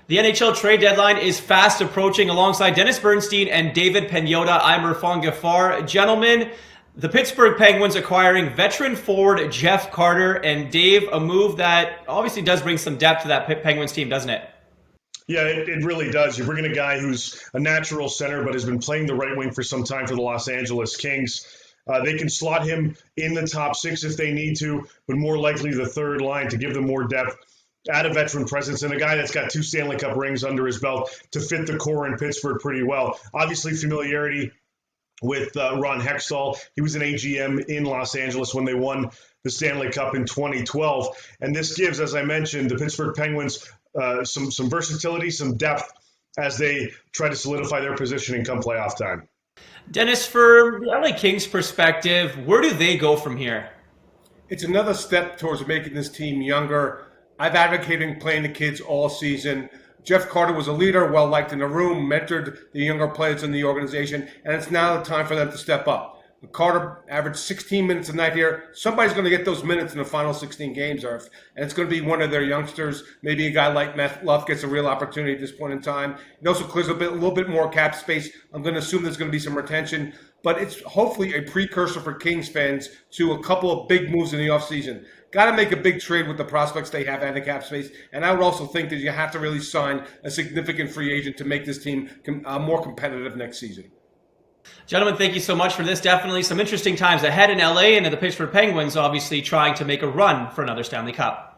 The NHL trade deadline is fast approaching. Alongside Dennis Bernstein and David Pagnotta, I'm Irf Gaffar. Gentlemen, the Pittsburgh Penguins acquiring veteran forward Jeff Carter. And Dave, a move that obviously does bring some depth to that Penguins team, doesn't it? Yeah, it really does. You're bringing a guy who's a natural center but has been playing the right wing for some time for the Los Angeles Kings. They can slot him in the top six if they need to, but more likely the third line to give them more depth. Add a veteran presence and a guy that's got 2 Stanley Cup rings under his belt to fit the core in Pittsburgh pretty well. Obviously, familiarity with Ron Hextall. He was an AGM in Los Angeles when they won the Stanley Cup in 2012. And this gives, as I mentioned, the Pittsburgh Penguins some versatility, some depth as they try to solidify their positioning come playoff time. Dennis, from the LA Kings perspective, where do they go from here? It's another step towards making this team younger. I've advocated playing the kids all season. Jeff Carter was a leader, well-liked in the room, mentored the younger players in the organization, and it's now the time for them to step up. Carter averaged 16 minutes a night here. Somebody's going to get those minutes in the final 16 games, Irf, and it's going to be one of their youngsters. Maybe a guy like Matt Luff gets a real opportunity at this point in time. It also clears a little bit more cap space. I'm going to assume there's going to be some retention, but it's hopefully a precursor for Kings fans to a couple of big moves in the offseason. Got to make a big trade with the prospects they have and the cap space. And I would also think that you have to really sign a significant free agent to make this team more competitive next season. Gentlemen, thank you so much for this. Definitely some interesting times ahead in LA, and the Pittsburgh Penguins obviously trying to make a run for another Stanley Cup.